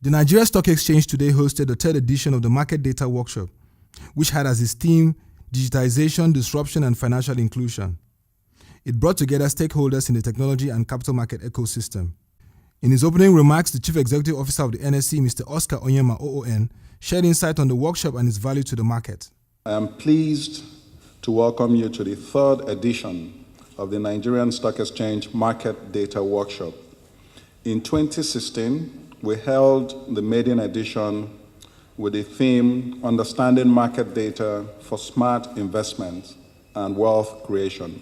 The Nigeria Stock Exchange today hosted the third edition of the Market Data Workshop, which had as its theme Digitization, Disruption, and Financial Inclusion. It brought together stakeholders in the technology and capital market ecosystem. In his opening remarks, the Chief Executive Officer of the NSE, Mr. Oscar Onyema OON, shared insight on the workshop and its value to the market. I am pleased to welcome you to the third edition of the Nigerian Stock Exchange Market Data Workshop. In 2016, we held the maiden edition with the theme Understanding Market Data for Smart Investment and Wealth Creation,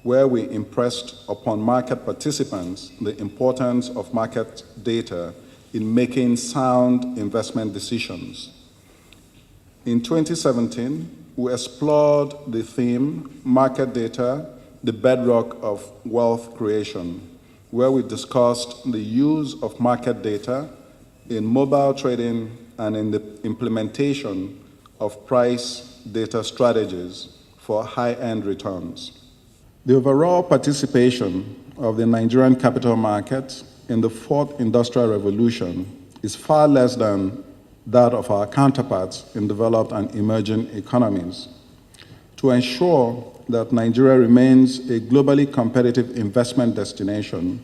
where we impressed upon market participants the importance of market data in making sound investment decisions. In 2017, we explored the theme Market Data, the Bedrock of Wealth Creation, where we discussed the use of market data in mobile trading and in the implementation of price data strategies for high-end returns. The overall participation of the Nigerian capital market in the fourth industrial revolution is far less than that of our counterparts in developed and emerging economies. To ensure that Nigeria remains a globally competitive investment destination,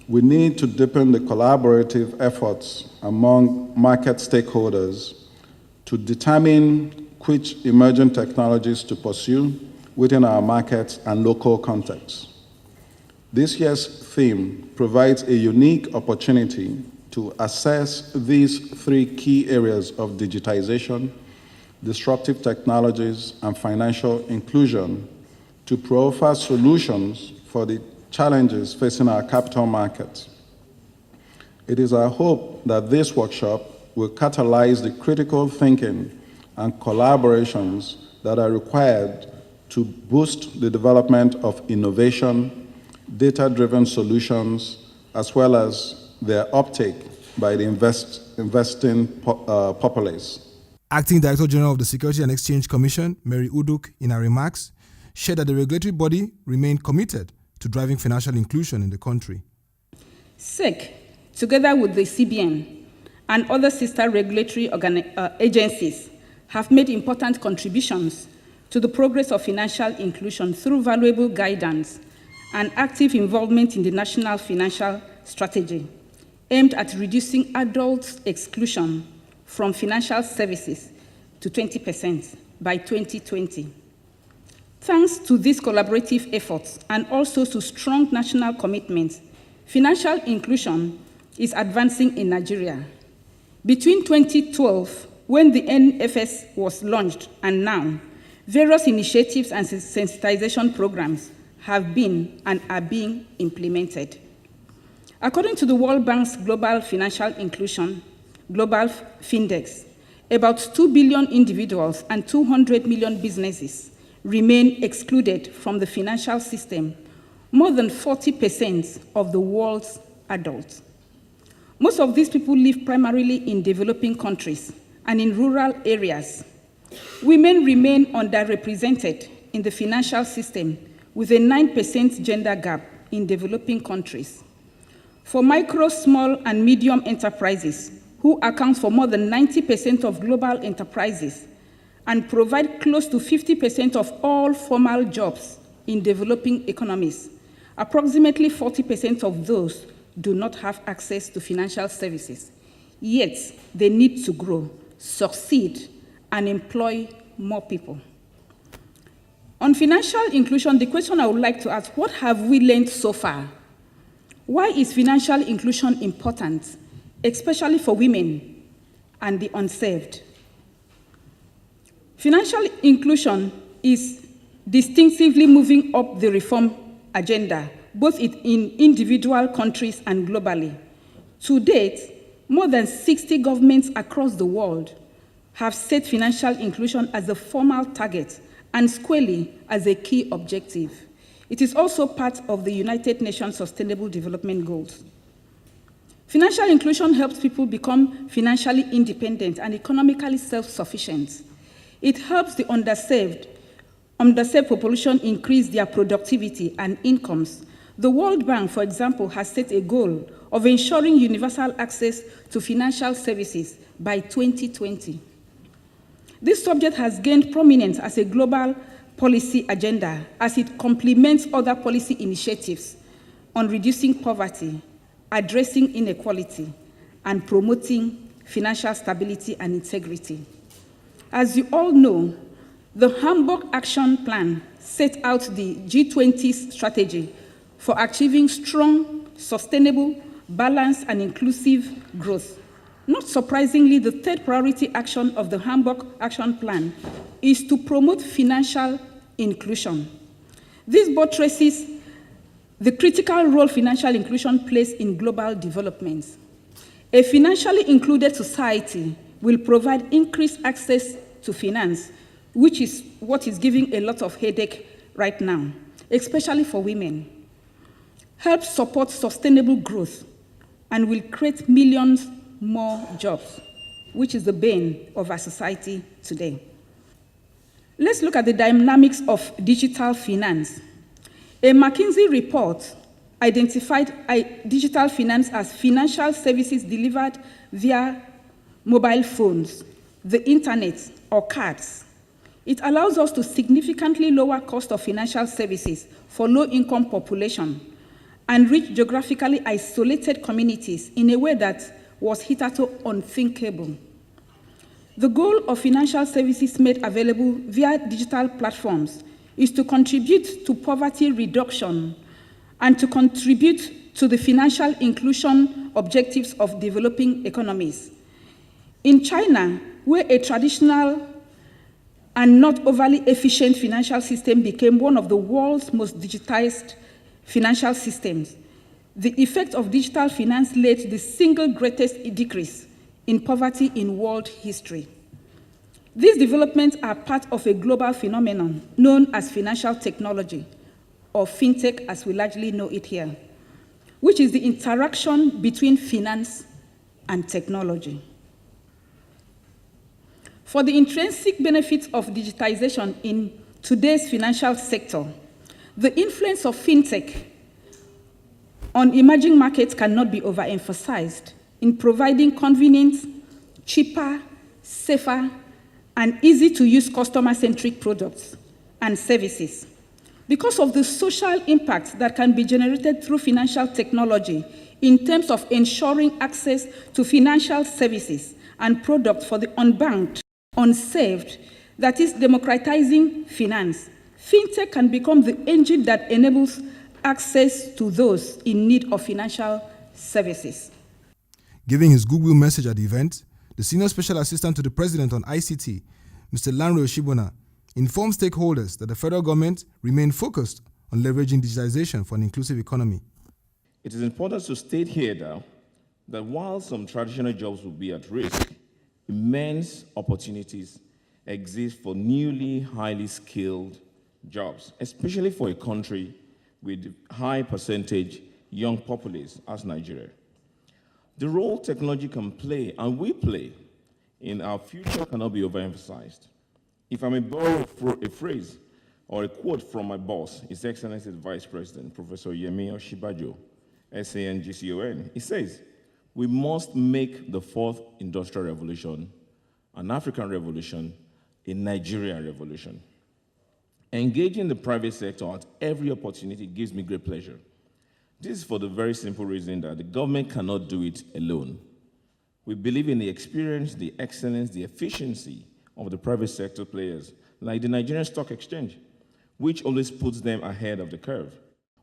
we need to deepen the collaborative efforts among market stakeholders to determine which emerging technologies to pursue within our markets and local contexts. This year's theme provides a unique opportunity to assess these three key areas of digitization, disruptive technologies, and financial inclusion to profile solutions for the challenges facing our capital markets. It is our hope that this workshop will catalyze the critical thinking and collaborations that are required to boost the development of innovation, data-driven solutions, as well as their uptake by the investing populace. Acting Director General of the Security and Exchange Commission, Mary Uduk, in her remarks, shared that the regulatory body remained committed to driving financial inclusion in the country. SEC, together with the CBN and other sister regulatory agencies, have made important contributions to the progress of financial inclusion through valuable guidance and active involvement in the national financial strategy aimed at reducing adult exclusion from financial services to 20% by 2020. Thanks to these collaborative efforts and also to strong national commitments, financial inclusion is advancing in Nigeria. Between 2012, when the NFS was launched, and now, various initiatives and sensitization programs have been and are being implemented. According to the World Bank's Global Financial Inclusion Global Findex, about 2 billion individuals and 200 million businesses remain excluded from the financial system, more than 40% of the world's adults. Most of these people live primarily in developing countries and in rural areas. Women remain underrepresented in the financial system with a 9% gender gap in developing countries. For micro, small, and medium enterprises, who account for more than 90% of global enterprises and provide close to 50% of all formal jobs in developing economies, approximately 40% of those do not have access to financial services. Yet, they need to grow, succeed, and employ more people. On financial inclusion, the question I would like to ask, what have we learned so far? Why is financial inclusion important, especially for women and the unserved? Financial inclusion is distinctively moving up the reform agenda, both in individual countries and globally. To date, more than 60 governments across the world have set financial inclusion as a formal target and squarely as a key objective. It is also part of the United Nations Sustainable Development Goals. Financial inclusion helps people become financially independent and economically self-sufficient. It helps the underserved population increase their productivity and incomes. The World Bank, for example, has set a goal of ensuring universal access to financial services by 2020. This subject has gained prominence as a global policy agenda as it complements other policy initiatives on reducing poverty, addressing inequality, and promoting financial stability and integrity. As you all know, the Hamburg Action Plan set out the G20's strategy for achieving strong, sustainable, balanced, and inclusive growth. Not surprisingly, the third priority action of the Hamburg Action Plan is to promote financial inclusion. This buttresses the critical role financial inclusion plays in global development. A financially included society will provide increased access to finance, which is what is giving a lot of headache right now, especially for women, help support sustainable growth, and will create millions more jobs, which is the bane of our society today. Let's look at the dynamics of digital finance. A McKinsey report identified digital finance as financial services delivered via mobile phones, the internet, or cards. It allows us to significantly lower cost of financial services for low-income population and reach geographically isolated communities in a way that was hitherto unthinkable. The goal of financial services made available via digital platforms is to contribute to poverty reduction and to contribute to the financial inclusion objectives of developing economies. In China, where a traditional and not overly efficient financial system became one of the world's most digitized financial systems, the effect of digital finance led to the single greatest decrease in poverty in world history. These developments are part of a global phenomenon known as financial technology, or fintech as we largely know it here, which is the interaction between finance and technology. For the intrinsic benefits of digitization in today's financial sector, the influence of fintech on emerging markets cannot be overemphasized in providing convenient, cheaper, safer, and easy-to-use customer-centric products and services. Because of the social impact that can be generated through financial technology in terms of ensuring access to financial services and products for the unbanked, unsaved, that is democratizing finance, fintech can become the engine that enables access to those in need of financial services. Giving his goodwill message at the event, the Senior Special Assistant to the President on ICT, Mr. Lanre Oshibona, informed stakeholders that the federal government remained focused on leveraging digitization for an inclusive economy. It is important to state here now that while some traditional jobs will be at risk, immense opportunities exist for newly highly skilled jobs, especially for a country with high percentage young populace as Nigeria. The role technology can play, and we play, in our future cannot be overemphasized. If I may borrow a phrase or a quote from my boss, His Excellency the Vice President, Professor Yemi Oshibajo, SANGCON, he says, we must make the fourth industrial revolution an African revolution, a Nigerian revolution. Engaging the private sector at every opportunity gives me great pleasure. This is for the very simple reason that the government cannot do it alone. We believe in the experience, the excellence, the efficiency of the private sector players, like the Nigerian Stock Exchange, which always puts them ahead of the curve.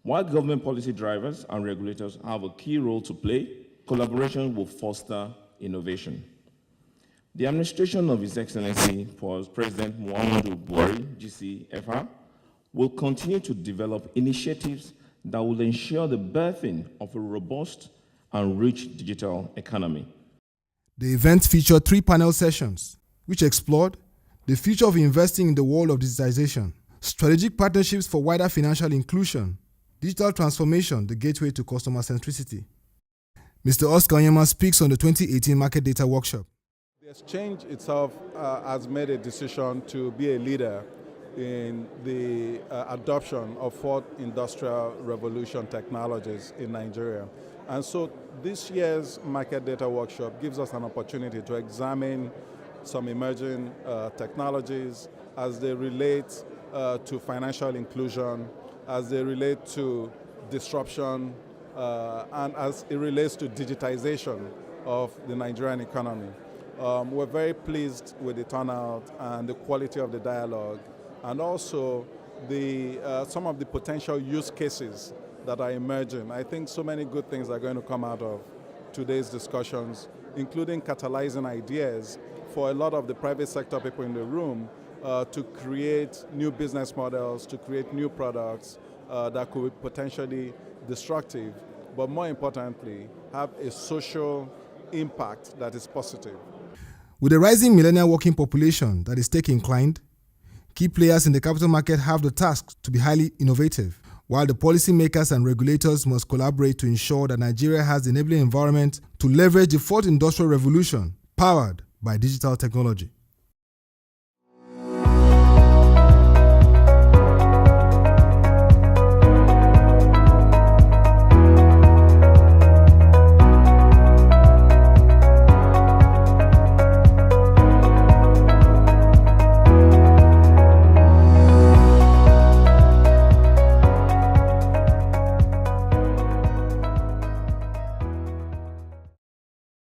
While government policy drivers and regulators have a key role to play, collaboration will foster innovation. The administration of His Excellency President Muhammadu Buhari, GCFR, will continue to develop initiatives that will ensure the birthing of a robust and rich digital economy. The event featured 3 panel sessions, which explored the future of investing in the world of digitization, strategic partnerships for wider financial inclusion, digital transformation, the gateway to customer centricity. Mr. Oscar Onyema speaks on the 2018 Market Data Workshop. The exchange itself has made a decision to be a leader in the adoption of fourth industrial revolution technologies in Nigeria. And so this year's Market Data Workshop gives us an opportunity to examine some emerging technologies as they relate to financial inclusion, as they relate to disruption, and as it relates to digitization of the Nigerian economy. We're very pleased with the turnout and the quality of the dialogue, and also some of the potential use cases that are emerging. I think so many good things are going to come out of today's discussions, including catalyzing ideas for a lot of the private sector people in the room to create new business models, to create new products that could be potentially destructive, but more importantly, have a social impact that is positive. With the rising millennial working population that is tech inclined, key players in the capital market have the task to be highly innovative, while the policymakers and regulators must collaborate to ensure that Nigeria has the enabling environment to leverage the fourth industrial revolution powered by digital technology.